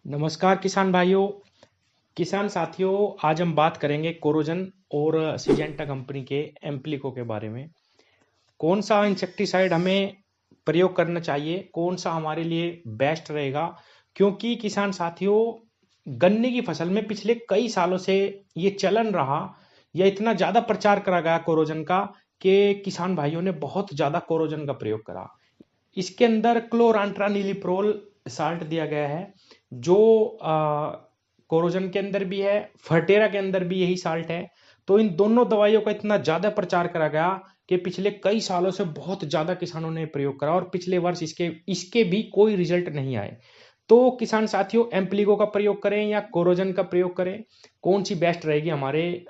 नमस्कार किसान भाइयों, किसान साथियों। आज हम बात करेंगे कोरोजन और सिजेंटा कंपनी के एम्प्लीको के बारे में। कौन सा इंसेक्टिसाइड हमें प्रयोग करना चाहिए, कौन सा हमारे लिए बेस्ट रहेगा। क्योंकि किसान साथियों, गन्ने की फसल में पिछले कई सालों से ये चलन रहा, यह इतना ज़्यादा प्रचार करा गया कोरोजन का कि किसान भाइयों ने बहुत ज़्यादा कोरोजन का प्रयोग करा। इसके अंदर क्लोरांट्रानिलिप्रोल साल्ट दिया गया है, जो कोरोजन के अंदर भी है, फर्टेरा के अंदर भी यही साल्ट है। तो इन दोनों दवाइयों का इतना ज्यादा प्रचार करा गया कि पिछले कई सालों से बहुत ज्यादा किसानों ने प्रयोग करा और पिछले वर्ष इसके इसके भी कोई रिजल्ट नहीं आए। तो किसान साथियों, एम्प्लीगो का प्रयोग करें या कोरोजन का प्रयोग करें, कौन सी बेस्ट रहेगी हमारे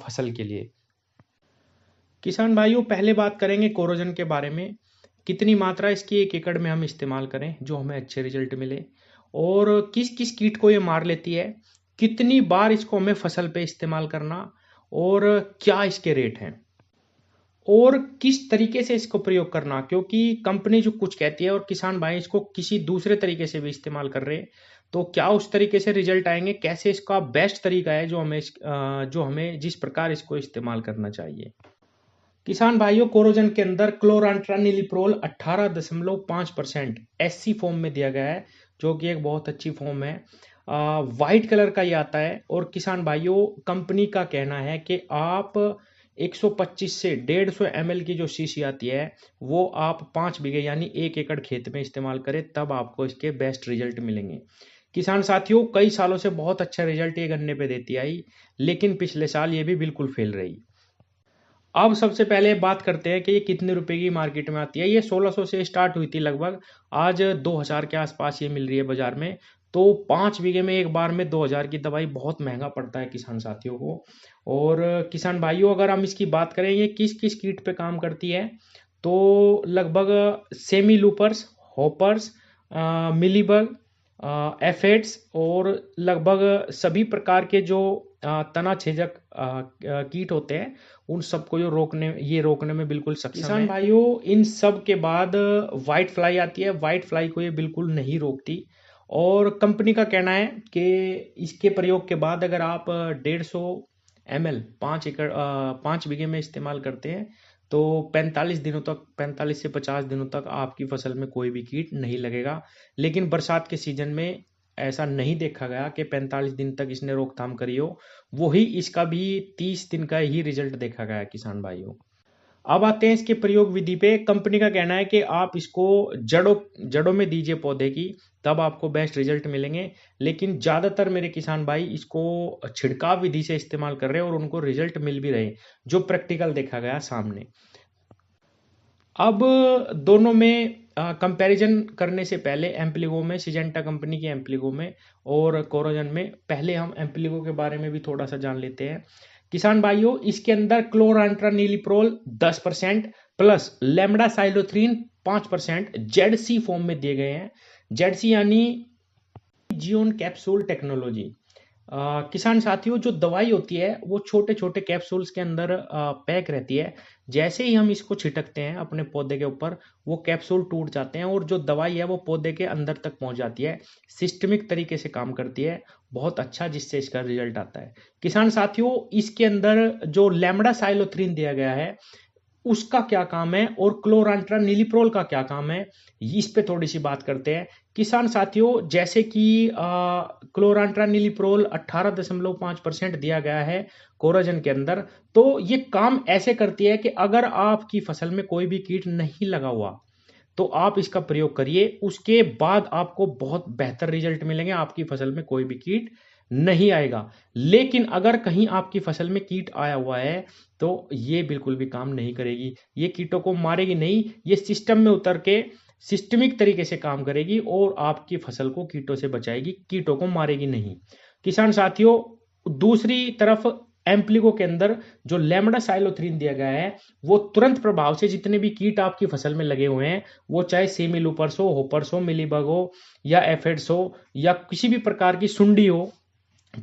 फसल के लिए। किसान भाइयों, पहले बात करेंगे कोरोजन के बारे में। कितनी मात्रा इसकी एक एकड़ में हम इस्तेमाल करें जो हमें अच्छे रिजल्ट मिले, और किस किस कीट को ये मार लेती है, कितनी बार इसको हमें फसल पे इस्तेमाल करना, और क्या इसके रेट हैं, और किस तरीके से इसको प्रयोग करना। क्योंकि कंपनी जो कुछ कहती है और किसान भाई इसको किसी दूसरे तरीके से भी इस्तेमाल कर रहे हैं, तो क्या उस तरीके से रिजल्ट आएंगे, कैसे इसका बेस्ट तरीका है जो हमें जिस प्रकार इसको इस्तेमाल करना चाहिए। किसान भाइयों, कोरोजन के अंदर क्लोरांट्रानिलिप्रोल 18.5% एससी फॉर्म में दिया गया है, जो कि एक बहुत अच्छी फॉर्म है। वाइट कलर का ये आता है। और किसान भाइयों, कंपनी का कहना है कि आप 125 से 150 ml की जो शीशी आती है, वो आप 5 बीघे यानी 1 एकड़ खेत में इस्तेमाल करें, तब आपको इसके बेस्ट रिजल्ट मिलेंगे। किसान साथियों, कई सालों से बहुत अच्छा रिजल्ट ये गन्ने पे देती आई, लेकिन पिछले साल ये भी बिल्कुल फेल रही। अब सबसे पहले बात करते हैं कि ये कितने रुपए की मार्केट में आती है। ये 1600 से स्टार्ट हुई थी लगभग, आज 2000 के आसपास ये मिल रही है बाजार में। तो 5 बीघे में एक बार में 2000 की दवाई बहुत महंगा पड़ता है किसान साथियों को। और किसान भाइयों, अगर हम इसकी बात करें ये किस किस कीट पे काम करती है, तो लगभग सेमी लूपर्स, हॉपर्स, मिलीबग, एफेड्स, और लगभग सभी प्रकार के जो तना छेदक कीट होते हैं, उन सबको ये रोकने में बिल्कुल सक्षम है। किसान भाइयों, इन सब के बाद व्हाइट फ्लाई आती है। व्हाइट फ्लाई को ये बिल्कुल नहीं रोकती। और कंपनी का कहना है कि इसके प्रयोग के बाद अगर आप 150 ml 5 बीघे में इस्तेमाल करते हैं, तो 45 से 50 दिनों तक आपकी फसल में कोई भी कीट नहीं लगेगा। लेकिन बरसात के सीजन में ऐसा नहीं देखा गया कि 45 दिन तक इसने रोकथाम करी हो। वही इसका भी 30 दिन का ही रिजल्ट देखा गया है किसान भाइयों। अब आते हैं इसके प्रयोग विधि पे। कंपनी का कहना है कि आप इसको जड़ों जड़ों में दीजिए पौधे की, तब आपको बेस्ट रिजल्ट मिलेंगे। लेकिन ज्यादातर मेरे किसान भाई इसको छिड़काव विधि से इस्तेमाल कर रहे हैं और उनको रिजल्ट मिल भी रहे, जो प्रैक्टिकल देखा गया सामने। अब दोनों में कंपैरिजन करने से पहले एम्प्लीगो में, सिजेंटा कंपनी की एम्प्लीगो में और कोरोजन में, पहले हम एम्प्लीगो के बारे में भी थोड़ा सा जान लेते हैं। किसान भाइयों, इसके अंदर क्लोरांट्रानिलिप्रोल 10% प्लस लेमडा साइलोथ्रीन 5% जेडसी फॉर्म में दिए गए हैं। जेडसी यानी जियोन कैप्सूल टेक्नोलॉजी। किसान साथियों, जो दवाई होती है वो छोटे छोटे कैप्सूल्स के अंदर पैक रहती है। जैसे ही हम इसको छिटकते हैं अपने पौधे के ऊपर, वो कैप्सूल टूट जाते हैं और जो दवाई है वो पौधे के अंदर तक पहुंच जाती है। सिस्टमिक तरीके से काम करती है बहुत अच्छा, जिससे इसका रिजल्ट आता है। किसान साथियों, इसके अंदर जो लेमडा साइलोथ्रीन दिया गया है, उसका क्या काम है और क्लोरांट्रानिलिप्रोल का क्या काम है, इस पे थोड़ी सी बात करते हैं। किसान साथियों, जैसे कि क्लोरांट्रानिलिप्रोल 18.5% दिया गया है कोराजन के अंदर, तो ये काम ऐसे करती है कि अगर आपकी फसल में कोई भी कीट नहीं लगा हुआ, तो आप इसका प्रयोग करिए। उसके बाद आपको बहुत बेहतर रिजल्ट मिलेंगे, आपकी फसल में कोई भी कीट नहीं आएगा। लेकिन अगर कहीं आपकी फसल में कीट आया हुआ है, तो ये बिल्कुल भी काम नहीं करेगी। ये कीटों को मारेगी नहीं, ये सिस्टम में उतर के सिस्टमिक तरीके से काम करेगी और आपकी फसल को कीटों से बचाएगी, कीटों को मारेगी नहीं। किसान साथियों, दूसरी तरफ एम्प्लीगो के अंदर जो लेमडा साइलोथ्रीन दिया गया है, वो तुरंत प्रभाव से जितने भी कीट आपकी फसल में लगे हुए हैं, वो चाहे सेमी लूपर्स हो, होपर्स हो, मिलीबग हो, या एफिड्स हो, या किसी भी प्रकार की सुंडी हो,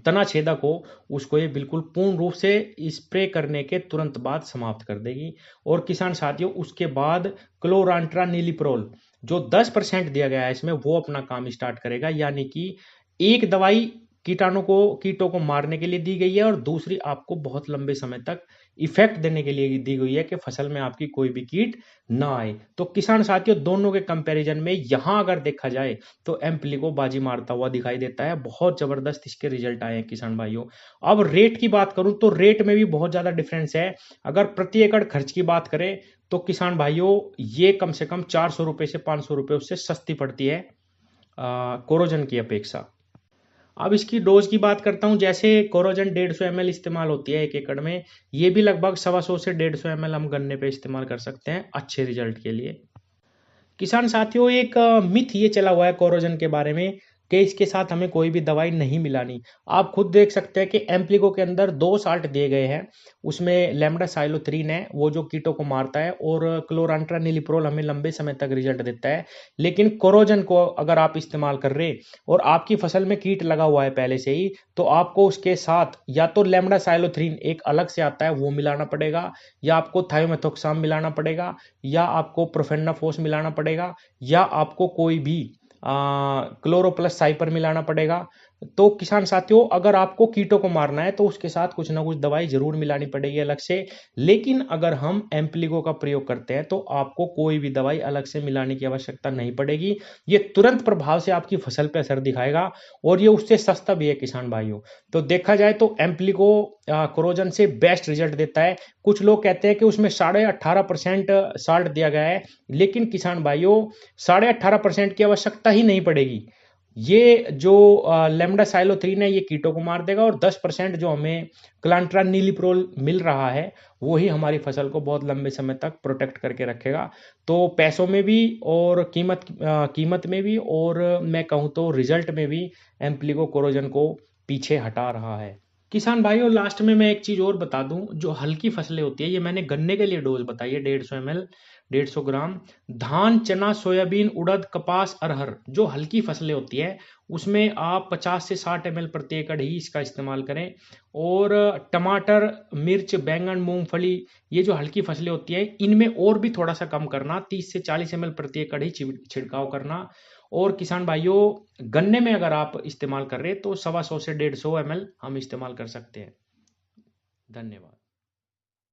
तना छेदक हो, उसको ये बिल्कुल पूर्ण रूप से स्प्रे करने के तुरंत बाद समाप्त कर देगी। और किसान साथियों, उसके बाद क्लोरांट्रानिलिप्रोल जो 10% दिया गया है इसमें, वो अपना काम स्टार्ट करेगा। यानी कि एक दवाई कीटों को मारने के लिए दी गई है और दूसरी आपको बहुत लंबे समय तक इफेक्ट देने के लिए दी गई है कि फसल में आपकी कोई भी कीट ना आए। तो किसान साथियों, दोनों के कंपैरिजन में यहां अगर देखा जाए तो एम्प्लीको बाजी मारता हुआ दिखाई देता है। बहुत जबरदस्त इसके रिजल्ट आए हैं किसान भाइयों। अब रेट की बात करूं तो रेट में भी बहुत ज्यादा डिफरेंस है। अगर प्रति एकड़ खर्च की बात करें तो किसान भाइयों, ये कम से कम 400 रुपए से 500 रुपए उससे सस्ती पड़ती है कोरोजन की अपेक्षा। अब इसकी डोज की बात करता हूं। जैसे कोरोजन 150 ml इस्तेमाल होती है 1 एकड़ में, ये भी लगभग 125 से 150 ml हम गन्ने पे इस्तेमाल कर सकते हैं अच्छे रिजल्ट के लिए। किसान साथियों, एक मिथ ये चला हुआ है कोरोजन के बारे में कि इसके साथ हमें कोई भी दवाई नहीं मिलानी। आप खुद देख सकते हैं कि एम्प्लीको के अंदर 2 साल्ट दिए गए हैं। उसमें लैम्ब्डासाइलोथ्रीन है, वो जो कीटों को मारता है, और क्लोरांट्रानिलिप्रोल हमें लंबे समय तक रिजल्ट देता है। लेकिन कोरोजन को अगर आप इस्तेमाल कर रहे और आपकी फसल में कीट लगा हुआ है पहले से ही, तो आपको उसके साथ या तो लैम्ब्डासाइलोथ्रीन एक अलग से आता है वो मिलाना पड़ेगा, या आपको थायोमेथोक्साम मिलाना पड़ेगा, या आपको प्रोफेनाफोस मिलाना पड़ेगा, या आपको कोई भी क्लोरोप्लस साइपर मिलाना पड़ेगा। तो किसान साथियों, अगर आपको कीटों को मारना है तो उसके साथ कुछ ना कुछ दवाई जरूर मिलानी पड़ेगी अलग से। लेकिन अगर हम एम्प्लीको का प्रयोग करते हैं तो आपको कोई भी दवाई अलग से मिलाने की आवश्यकता नहीं पड़ेगी। ये तुरंत प्रभाव से आपकी फसल पर असर दिखाएगा और ये उससे सस्ता भी है किसान भाइयों। तो देखा जाए तो एम्प्लीको कोरोजन से बेस्ट रिजल्ट देता है। कुछ लोग कहते हैं कि उसमें 18.5% साल्ट दिया गया है, लेकिन किसान भाइयों 18.5% की आवश्यकता ही नहीं पड़ेगी। ये जो लेम्डासाइलोथ्रीन है ये कीटों को मार देगा, और 10% जो हमें क्लांट्रानिलिप्रोल मिल रहा है वो ही हमारी फसल को बहुत लंबे समय तक प्रोटेक्ट करके रखेगा। तो पैसों में भी और कीमत में भी, और मैं कहूँ तो रिजल्ट में भी एम्प्लीको कोरोजन को पीछे हटा रहा है। किसान भाइयों, लास्ट में मैं एक चीज और बता दूं। जो हल्की फसलें होती है, ये मैंने गन्ने के लिए डोज बताई है 150 ml 150 ग्राम। धान, चना, सोयाबीन, उड़द, कपास, अरहर, जो हल्की फसलें होती है उसमें आप 50 से 60 ml प्रति एकड़ ही इसका इस्तेमाल करें। और टमाटर, मिर्च, बैंगन, मूंगफली, ये जो हल्की फसलें होती है इनमें और भी थोड़ा सा कम करना, 30 से 40 ml प्रति एकड़ ही छिड़काव करना। और किसान भाइयों, गन्ने में अगर आप इस्तेमाल कर रहे हैं तो 125 से 150 ml हम इस्तेमाल कर सकते हैं। धन्यवाद।